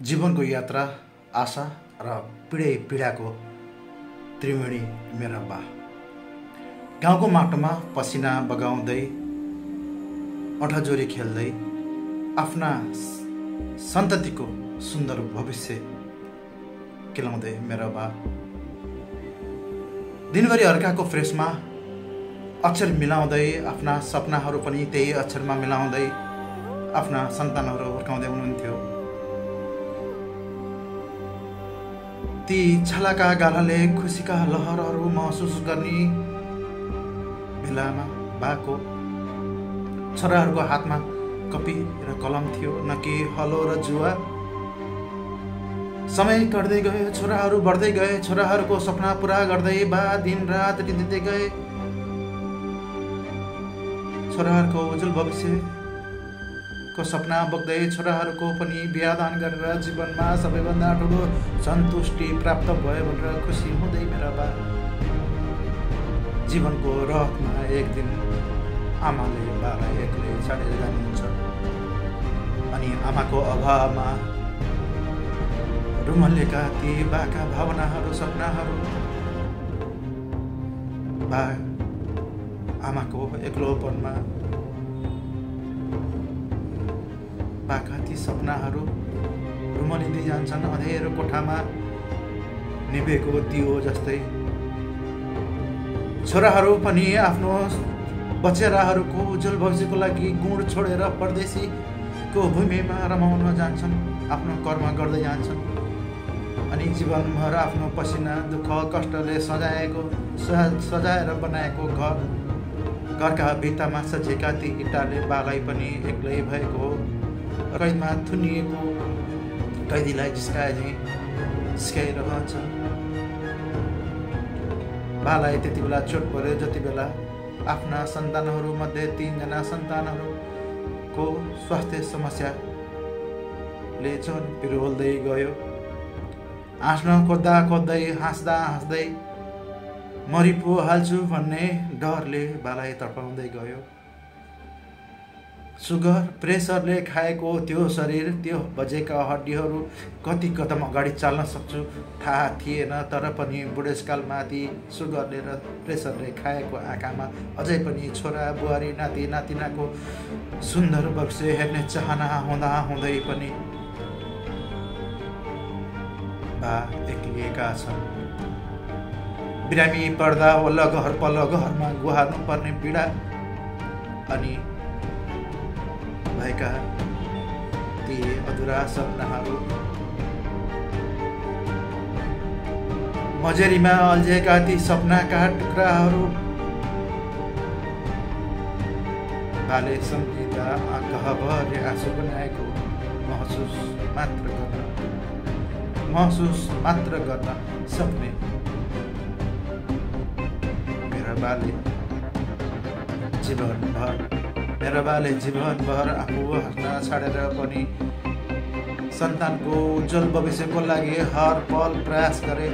जीवनको यात्रा आशा र पीडाको त्रिवेणी मेरा बा। गाउँको माटोमा पसिना बगाउँदै अठाजोरी खेल्दै आफ्ना सन्ततिको सुन्दर भविष्य केलाउँदै मेरा बा। दिनभरि अर्काको फ्रेसमा अक्षर मिलाउँदै आफ्ना सपनाहरू पनि त्यही अक्षरमा मिलाउँदै आफ्ना सन्तानहरू हुर्काउँदै हुनुहुन्थ्यो। ती छलाका गालाले खुसीका लहरहरू महसुस गर्ने बेलामा बाको छोराहरूको हातमा कपी र कलम थियो, न कि हलो र जुवा। समय कट्दै गयो, छोराहरू बढ्दै गए, छोराहरूको सपना पुरा गर्दै बा दिन रात दिँदै गए। छोराहरूको उज्जवल भविष्यको सपना बोक्दै छोराहरूको पनि बिहादान गरेर जीवनमा सबैभन्दा ठुलो सन्तुष्टि प्राप्त भयो भनेर खुसी हुँदै मेरा बा। जीवनको रथमा एक दिन आमाले बालाई एक्लै छाडेर जानुहुन्छ अनि आमाको अभावमा रुमल्लेका ती बाका भावनाहरू सपनाहरू बा आमाको एक्लोपनमा बाका ती सपनाहरू रुमलिँदै जान्छन् अँधेरो कोठामा निभेको दियो जस्तै। छोराहरू पनि आफ्नो बचेराहरूको उज्जवल भविष्यको लागि गुण छोडेर परदेशीको भूमिमा रमाउन जान्छन्, आफ्नो कर्म गर्दै जान्छन् अनि जीवनभर आफ्नो पसिना दुःख कष्टले सजाएर बनाएको घरका भित्तामा सजिएका ती इँटाले बालाई पनि एक्लै भएको कैदमा थुनिएको कैदीलाई जिस्काइरहन्छ। बालाई त्यति बेला चोट पर्यो जति बेला आफ्ना सन्तानहरूमध्ये 3 जना सन्तानहरूको स्वास्थ्य समस्याले झन् पिरोल्दै गयो। हाँस्न खोज्दै हाँस्दै मरि पो हाल्छु भन्ने डरले बालाई तडपाउँदै गयो। सुगर प्रेसरले खाएको त्यो शरीर, त्यो बजेका हड्डीहरू कति कदम अगाडि चाल्न सक्छु थाहा थिएन, तर पनि बुढेसकालमा ती सुगरले र प्रेसरले खाएको आँखामा अझै पनि छोरा बुहारी नाति नातिनाको सुन्दर भविष्य हेर्ने चाहना हुँदै पनि बा एक्लिएका छन्। बिरामी पर्दा वल्ल घर पल्ल घरमा गुहार्नु पर्ने पीडा अनि भएका ती अधुरा सपनाहरू, मजेरीमा अल्झेका ती सपनाका टुक्राहरू बाले सम्झिँदा आँखाभरि आँसु बनाएको महसुस मात्र गर्न सक्ने मेरा बाले जीवनभर आफू हाँस्न छाडेर पनि सन्तानको उज्जवल भविष्यको लागि हर पल प्रयास गरे।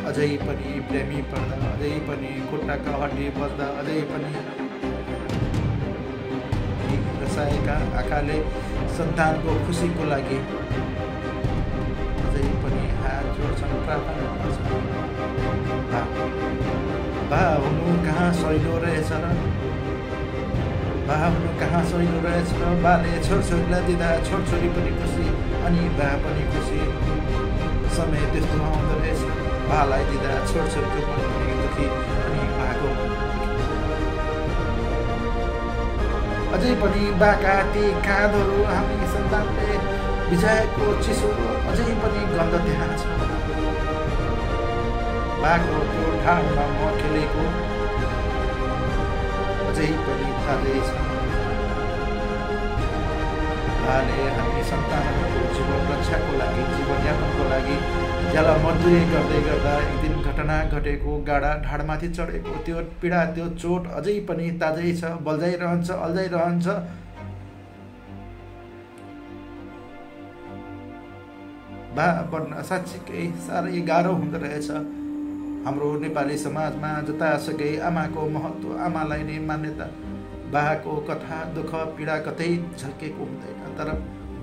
अझै पनि प्रेमी पर्दा, अझै पनि खुट्टाका हड्डी बज्दा, अझै पनि रसाएका आँखाले सन्तानको खुसीको लागि अझै पनि हात जोड्छन्, प्रार्थना गर्छन्। बा हुनु कहाँ सहिलो रहेछ र, बा हुनु कहाँ सहिलो रहेछ र। बाले छोरछोरीलाई दिँदा छोरछोरी पनि खुसी अनि बा पनि खुसी। समय त्यस्तो आउँदो रहेछ, बालाई दिँदा छोरछोरीको मन पनि दुखी अनि बाको अझै पनि बाका ती काँधहरू हामी सन्तानले भिजाएको चिसो अझै पनि गन्ध त्यहाँ छ। बाको त्यो ठाडमा म खेलेको अझै पनि ताजै छ। बाले हामी सन्तानहरूको जीवन रक्षाको लागि, जीवनयापनको लागि ज्याला मजदुरी गर्दै गर्दा एक दिन घटना घटेको गाडा ढाडमाथि चढेको त्यो पीडा, त्यो चोट अझै पनि ताजै छ, बल्झाइरहन्छ, अल्झाइरहन्छ। बा बन्न साँच्चीकै साह्रै गाह्रो हुँदो रहेछ। हाम्रो नेपाली समाजमा जतासुकै आमाको महत्त्व, आमालाई नै मान्यता, बाको कथा दुःख पीडा कतै झल्केको हुँदैन, तर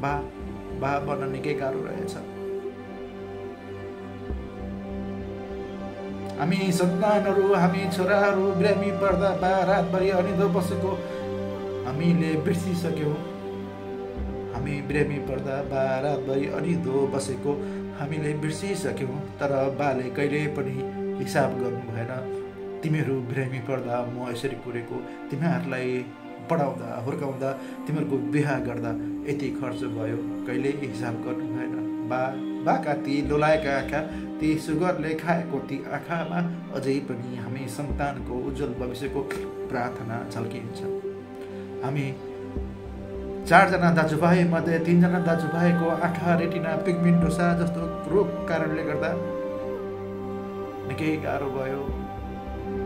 बा बा बन्न निकै गाह्रो रहेछ। हामी सन्तानहरू, हामी छोराहरू बिरामी पर्दा बा रातभरि अनिदो बसेको हामीले बिर्सिसक्यौँ। हामी बिरामी पर्दा बा रातभरि अनिदो बसेको हामीले बिर्सिसक्यौँ। तर बाले कहिले पनि हिसाब गर्नु भएन। तिमीहरू बिरामी पर्दा म यसरी कुरेको, तिमीहरूलाई पढाउँदा हुर्काउँदा, तिमीहरूको बिहा गर्दा यति खर्च भयो, कहिले हिसाब गर्नु भएन। बाका ती लोलाएका आँखा, ती सुगरले खाएको ती आँखामा अझै पनि हामी सन्तानको उज्जवल भविष्यको प्रार्थना झल्किन्छ। हामी 4 जना दाजुभाइ मध्ये 3 जना दाजुभाइको आँखा रेटिना पिगमेन्टोसा जस्तो रोग कारणले गर्दा निकै गाह्रो भयो।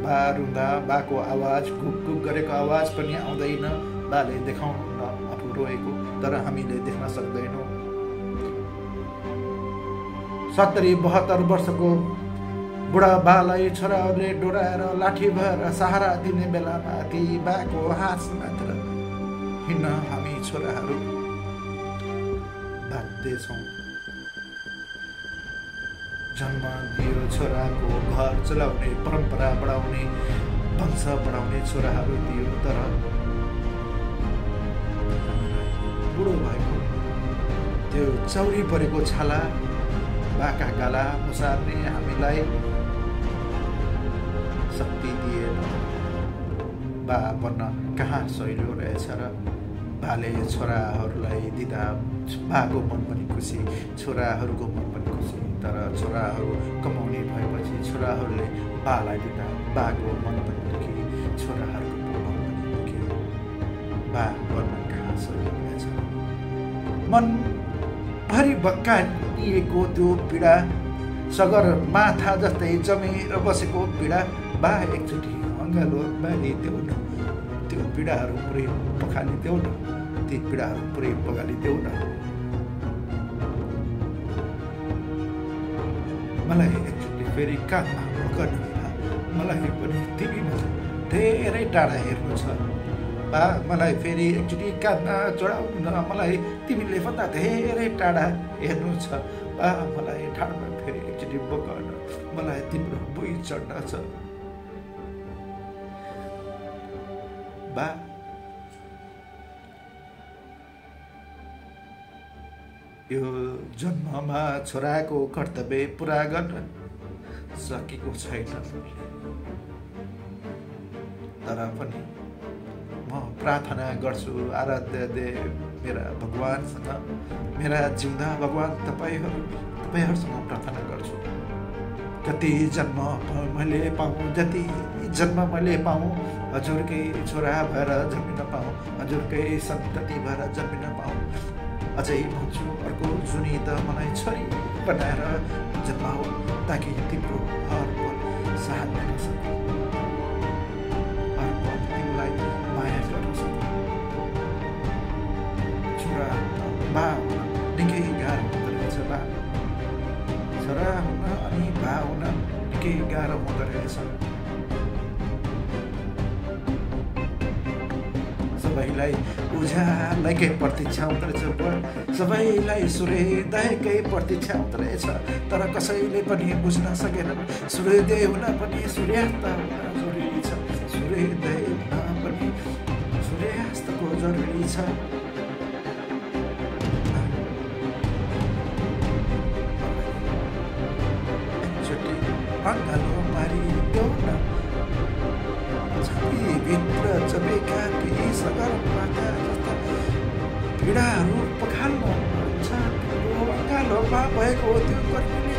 बा रुँदा बाको आवाज कुक कुक गरेको आवाज पनि आउँदैन। बाले देखाउनु आफू रोएको, तर हामीले देख्न सक्दैनौँ। 70-72 वर्षको बुढा बालाई छोराहरूले डोराएर लाठी भएर सहारा दिने बेलामा ती बाको हात मात्र हिँड्न हामी छोराहरू बाध्य छौँ। जन्म दियो छोराको घर चलाउने, परम्परा बढाउने, वंश बढाउने छोराहरू दियो, तर बुढो भएको त्यो चौरी परेको छाला बाका गाला मुसार्ने हामीलाई शक्ति दिएन। बा बन्न कहाँ सहिलो रहेछ र। बाले छोराहरूलाई दिँदा बाको मन पनि खुसी, छोराहरूको मन पनि खुसी। तर छोराहरू कमाउने भएपछि छोराहरूले बालाई दिँदा बाको मन पनि दुखी, छोराहरूको मन पनि दुखी। बा बन्न कहाँ सहिलो रहेछ। मनभरि भक्काइएको त्यो पीडा, सगर माथा जस्तै जमेर बसेको पीडा, बा एकचोटि अँगालो बालिदेऊ न। त्यो पीडाहरू पुरै पखालिदेऊ न। ती पीडाहरू पुरै पखालिदेऊ न। मलाई एकचोटि फेरि काखमा पकड्नु, मलाई पनि तिमीमा धेरै टाढा हेर्नु छ। बा मलाई फेरि एकचोटि काखमा चढाउनु न, मलाई तिमीले भन्दा धेरै टाढा हेर्नु छ। बा मलाई ठाडमा फेरि एकचोटि पकड्न, मलाई तिम्रो बुई चढ्न छ। बा यो जन्ममा छोराको कर्तव्य पुरा गर्न सकेको छैन। तर पनि म प्रार्थना गर्छु आराध्य देव मेरा भगवानसँग, मेरा जिउँदा भगवान तपाईँहरूसँग प्रार्थना गर्छु। कति जन्म मैले पाऊँ, जति जन्म मैले पाऊँ, हजुरकै छोरा भएर जन्मिन पाऊँ, हजुरकै सन्तति भएर जन्मिन पाऊँ। अझै भन्छु अर्को जुनी त मलाई छोरी बनाएर जन्माऊ, ताकि तिम्रो हर पल साथ दिन सकूँ, हर पल तिमीलाई माया गर्न सकूँ। छोरा बा हुन निकै गाह्रो हुँदो रहेछ। बा छोरा हुन अनि बा हुन निकै गाह्रो हुँदो रहेछ। सबैलाई उज्यालोकै प्रतीक्षा हुँदो रहेछ, सबैलाई सूर्योदयकै प्रतीक्षा हुँदो रहेछ। तर कसैले पनि बुझ्न सकेनन् सूर्योदय हुन पनि सूर्यास्त हुन जरुरी छ, सूर्योदय हुन पनि सूर्यास्तको जरुरी छ। एकचोटि अँगालो मारिदेऊ न, भित्र चबेका केही सगरमाथा जस्ता पीडाहरू पखाल्नु हुन्छ। त्यो अँगालोमा भएको त्यो गर्मीले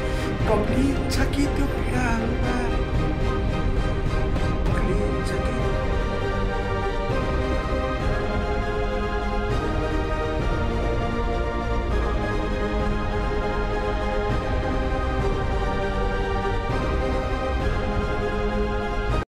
पग्लिन्छ कि त्यो पीडाहरूमा पग्लिन्छ कि